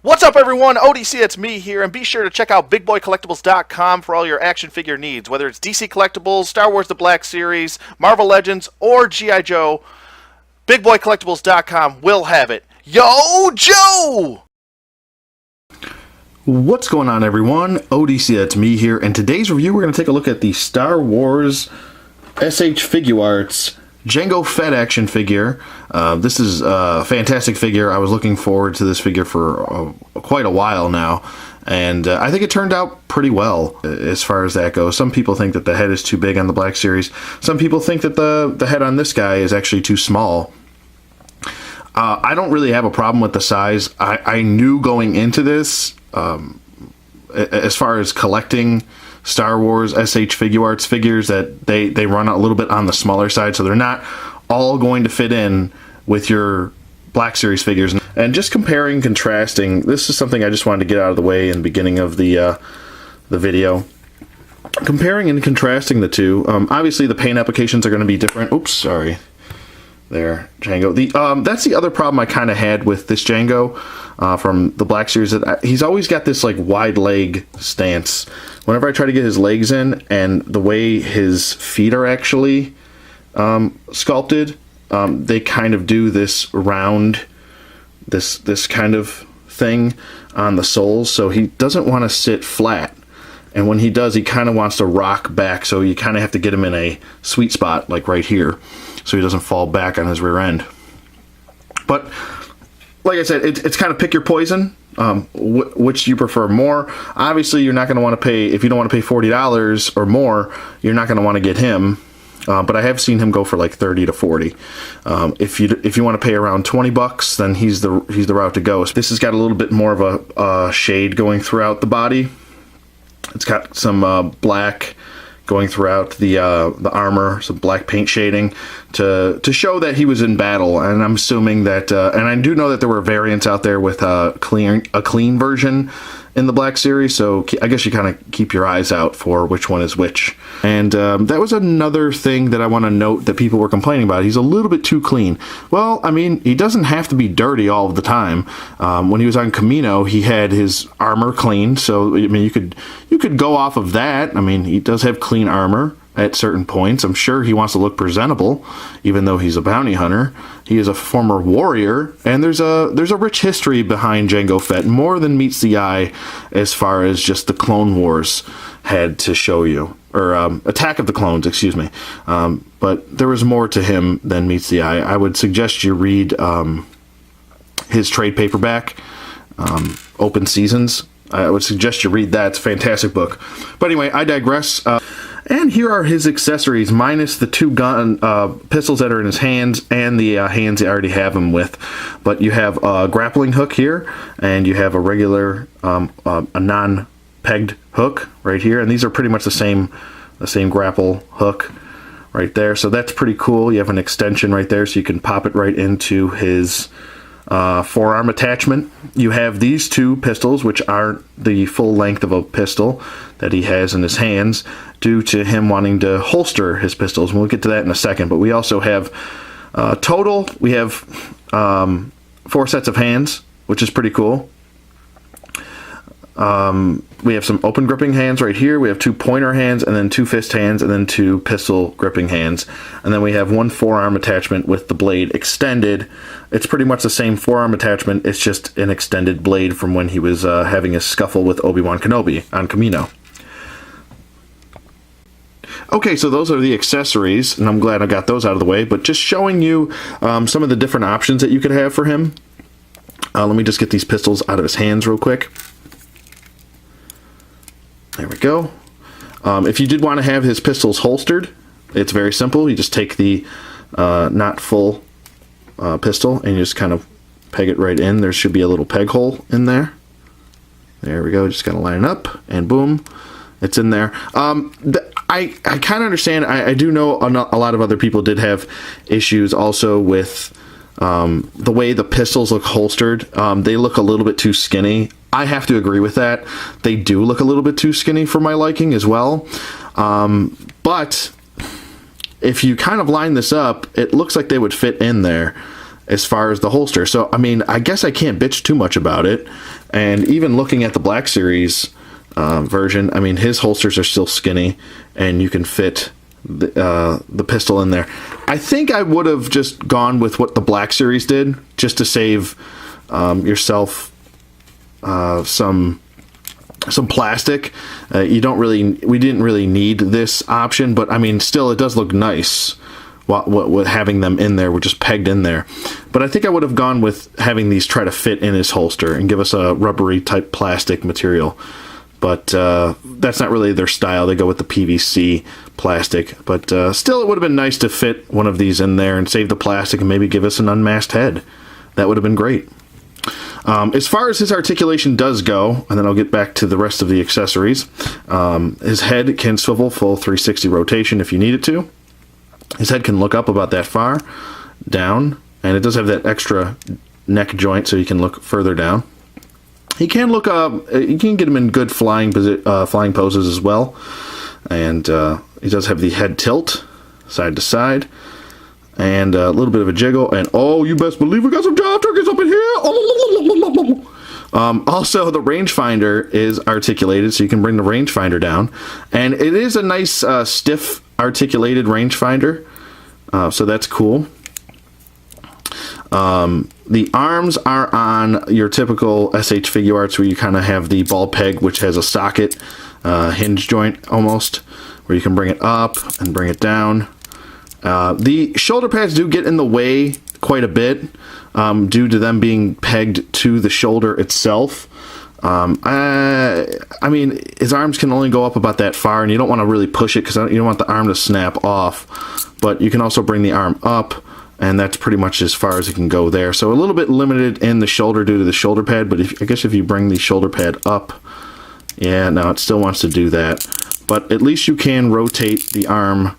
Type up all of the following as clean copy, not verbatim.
What's up, everyone? ODC, it's me here, and be sure to check out BigBoyCollectibles.com for all your action figure needs, whether it's DC Collectibles, Star Wars The Black Series, Marvel Legends, or G.I. Joe. BigBoyCollectibles.com will have it. Yo, Joe! What's going on, everyone? ODC, that's me here, and today's review we're going to take a look at the Star Wars SH Figuarts Jango Fett action figure. This is a fantastic figure. I was looking forward to this figure for quite a while now, and I think it turned out pretty well as far as that goes. Some people think that the head is too big on the Black Series. Some people think that the head on this guy is actually too small. I don't really have a problem with the size. I knew going into this, as far as collecting Star Wars SH Figuarts figures, that they run a little bit on the smaller side, so they're not all going to fit in with your Black Series figures. And just comparing, contrasting, this is something I just wanted to get out of the way in the beginning of the video. Comparing and contrasting the two, obviously the paint applications are going to be different. Oops, sorry. There, Jango. That's the other problem I kind of had with this Jango from the Black Series. That he's always got this like wide leg stance. Whenever I try to get his legs in, and the way his feet are actually sculpted, they kind of do this round, this kind of thing on the soles. So he doesn't want to sit flat, and when he does, he kind of wants to rock back. So you kind of have to get him in a sweet spot, like right here, so he doesn't fall back on his rear end. But like I said, it's kind of pick your poison. Which you prefer more? Obviously, you're not going to want to pay, if you don't want to pay $40 or more, you're not going to want to get him. But I have seen him go for like 30 to 40. If you want to pay around 20 bucks, then he's the route to go. So this has got a little bit more of a shade going throughout the body. It's got some black going throughout the armor, some black paint shading to show that he was in battle. And I'm assuming that, and I do know that there were variants out there with a clean version in the Black Series, so I guess you kind of keep your eyes out for which one is which. And that was another thing that I want to note that people were complaining about. He's a little bit too clean. Well, I mean, he doesn't have to be dirty all of the time. When he was on Camino, he had his armor clean, so I mean, you could go off of that. I mean, he does have clean armor at certain points. I'm sure he wants to look presentable, even though he's a bounty hunter. He is a former warrior, and there's a rich history behind Jango Fett, more than meets the eye as far as just the Clone Wars had to show you, or Attack of the Clones, excuse me. But there was more to him than meets the eye. I would suggest you read his trade paperback, Open Seasons. I would suggest you read that. It's a fantastic book. But anyway, I digress. And here are his accessories, minus the two pistols that are in his hands and the hands I already have him with. But you have a grappling hook here, and you have a regular, a non-pegged hook right here. And these are pretty much the same grapple hook right there. So that's pretty cool. You have an extension right there, so you can pop it right into his forearm attachment. You have these two pistols, which aren't the full length of a pistol that he has in his hands, due to him wanting to holster his pistols. And we'll get to that in a second. But we also have total, we have 4 sets of hands, which is pretty cool. We have some open gripping hands right here. We have 2 pointer hands, and then 2 fist hands, and then 2 pistol gripping hands. And then we have 1 forearm attachment with the blade extended. It's pretty much the same forearm attachment. It's just an extended blade from when he was having a scuffle with Obi-Wan Kenobi on Camino. Okay, so those are the accessories, and I'm glad I got those out of the way. But just showing you some of the different options that you could have for him. Let me just get these pistols out of his hands real quick. There we go. If you did want to have his pistols holstered, it's very simple. You just take the not full pistol and you just kind of peg it right in. There should be a little peg hole in there. There we go. Just gotta line it up, and boom, it's in there. I kind of understand. I do know a lot of other people did have issues also with the way the pistols look holstered. They look a little bit too skinny. I have to agree with that. They do look a little bit too skinny for my liking as well. But if you kind of line this up, it looks like they would fit in there. as far as the holster. So, I mean, I guess I can't bitch too much about it. And even looking at the Black Series version, I mean, his holsters are still skinny, and you can fit the pistol in there. I think I would have just gone with what the Black Series did, just to save yourself some plastic. We didn't really need this option, but I mean, still, it does look nice. What having them in there, were just pegged in there. But I think I would have gone with having these try to fit in his holster and give us a rubbery type plastic material. But that's not really their style. They go with the PVC plastic. But still, it would have been nice to fit one of these in there and save the plastic and maybe give us an unmasked head. That would have been great. As far as his articulation does go, and then I'll get back to the rest of the accessories, his head can swivel full 360 rotation if you need it to. His head can look up about that far, down, and it does have that extra neck joint so you can look further down. He can look up, you can get him in good flying poses as well, and he does have the head tilt, side to side, and a little bit of a jiggle, and oh, you best believe we got some job turkeys up in here! Also, the rangefinder is articulated, so you can bring the rangefinder down, and it is a nice stiff articulated rangefinder, so that's cool. The arms are on your typical SH Figuarts, where you kind of have the ball peg, which has a socket hinge joint almost, where you can bring it up and bring it down. The shoulder pads do get in the way quite a bit due to them being pegged to the shoulder itself. I mean, his arms can only go up about that far, and you don't want to really push it because you don't want the arm to snap off. But you can also bring the arm up, and that's pretty much as far as it can go there. So a little bit limited in the shoulder due to the shoulder pad, but I guess if you bring the shoulder pad up, yeah, no, it still wants to do that. But at least you can rotate the arm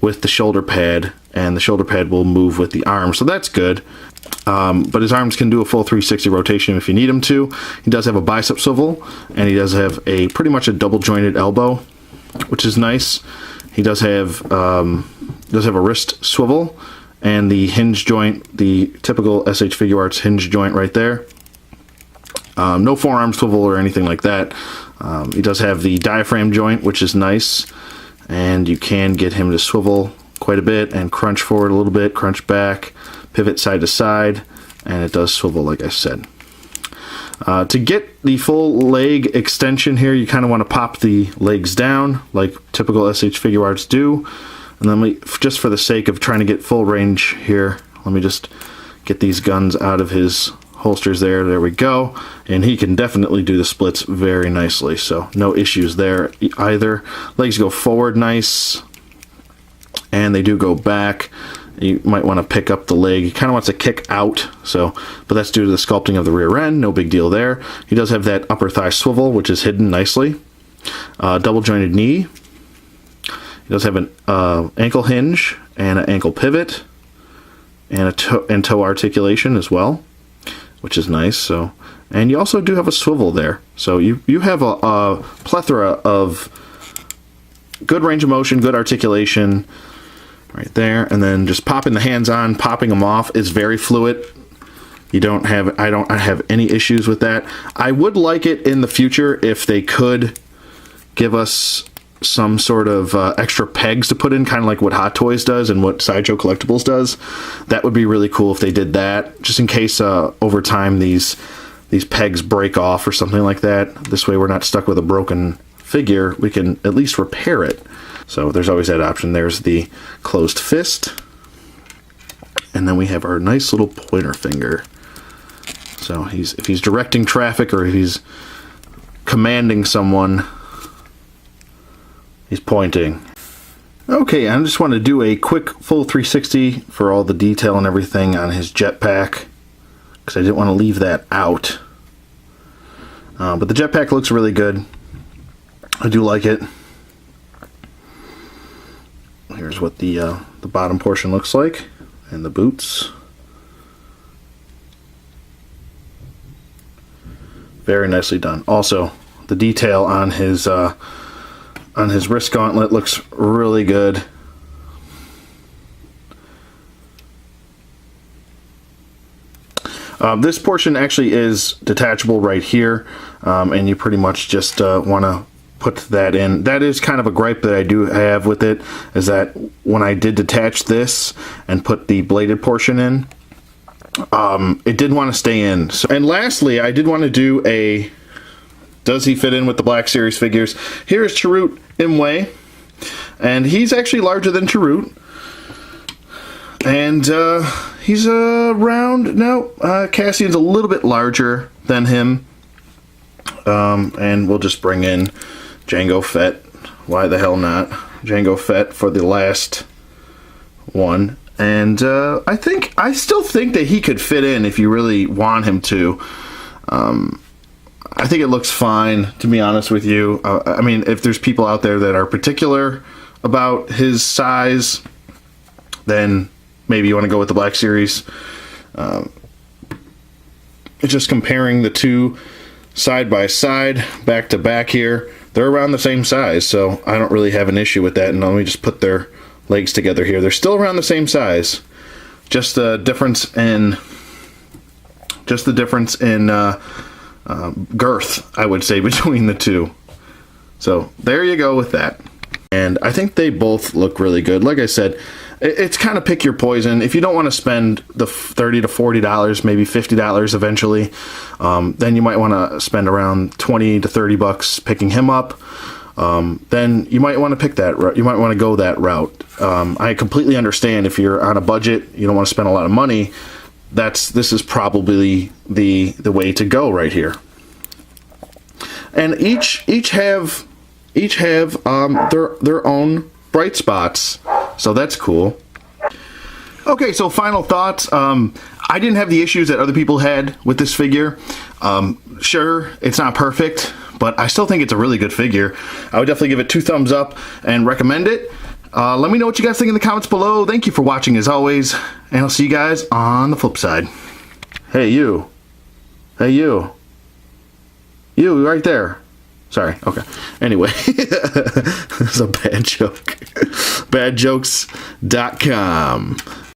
with the shoulder pad, and the shoulder pad will move with the arm, so that's good. But his arms can do a full 360 rotation if you need him to. He does have a bicep swivel, and he does have pretty much a double jointed elbow, which is nice. He does have a wrist swivel, and the hinge joint, the typical SH Figuarts hinge joint right there. No forearm swivel or anything like that. He does have the diaphragm joint, which is nice, and you can get him to swivel quite a bit and crunch forward a little bit, crunch back, pivot side to side, and it does swivel like I said. To get the full leg extension here, you kind of want to pop the legs down like typical SH Figuarts do. And then just for the sake of trying to get full range here, let me just get these guns out of his holsters there. There we go. And he can definitely do the splits very nicely, so no issues there either. Legs go forward nice, and they do go back. You might want to pick up the leg. He kind of wants to kick out, but that's due to the sculpting of the rear end. No big deal there. He does have that upper thigh swivel, which is hidden nicely. Double jointed knee. He does have an ankle hinge and an ankle pivot, and a toe articulation as well, which is nice. So, and you also do have a swivel there. So you have a plethora of good range of motion, good articulation right there, and then just popping the hands on, popping them off is very fluid. I don't have any issues with that. I would like it in the future if they could give us some sort of extra pegs to put in, kind of like what Hot Toys does and what Sideshow Collectibles does. That would be really cool if they did that, just in case over time these pegs break off or something like that. This way we're not stuck with a broken figure. We can at least repair it. So there's always that option. There's the closed fist, and then we have our nice little pointer finger. So if he's directing traffic, or if he's commanding someone, he's pointing. Okay, I just want to do a quick full 360 for all the detail and everything on his jetpack, because I didn't want to leave that out. But the jetpack looks really good. I do like it. Here's what the bottom portion looks like, and the boots. Very nicely done. Also, the detail on his wrist gauntlet looks really good. This portion actually is detachable right here, and you pretty much just want to put that in. That is kind of a gripe that I do have with it, is that when I did detach this and put the bladed portion in, it didn't want to stay in. So, and lastly, I did want to do a, does he fit in with the Black Series figures? Here is Chirrut Imwe, and he's actually larger than Chirrut. And he's around, no, Cassian's a little bit larger than him. And we'll just bring in Jango Fett. Why the hell not? Jango Fett for the last one. And I still think that he could fit in if you really want him to. I think it looks fine, to be honest with you. I mean, if there's people out there that are particular about his size, then maybe you want to go with the Black Series. It's just comparing the two side by side, back to back here. They're around the same size, so I don't really have an issue with that. And let me just put their legs together here. They're still around the same size. Just the difference in girth, I would say, between the two. So there you go with that. And I think they both look really good. Like I said, it's kind of pick your poison. If you don't want to spend the $30 to $40, maybe $50 eventually, then you might want to spend around $20 to $30 picking him up. Then you might want to pick that route. You might want to go that route. I completely understand if you're on a budget, you don't want to spend a lot of money. This is probably the way to go right here. And each have their own bright spots, so that's cool. Okay, so final thoughts. I didn't have the issues that other people had with this figure. Sure, it's not perfect, but I still think it's a really good figure. I would definitely give it 2 thumbs up and recommend it. Let me know what you guys think in the comments below. Thank you for watching as always, and I'll see you guys on the flip side. Hey you. Hey you. You right there. Sorry, okay. Anyway, this is a bad joke. Badjokes.com.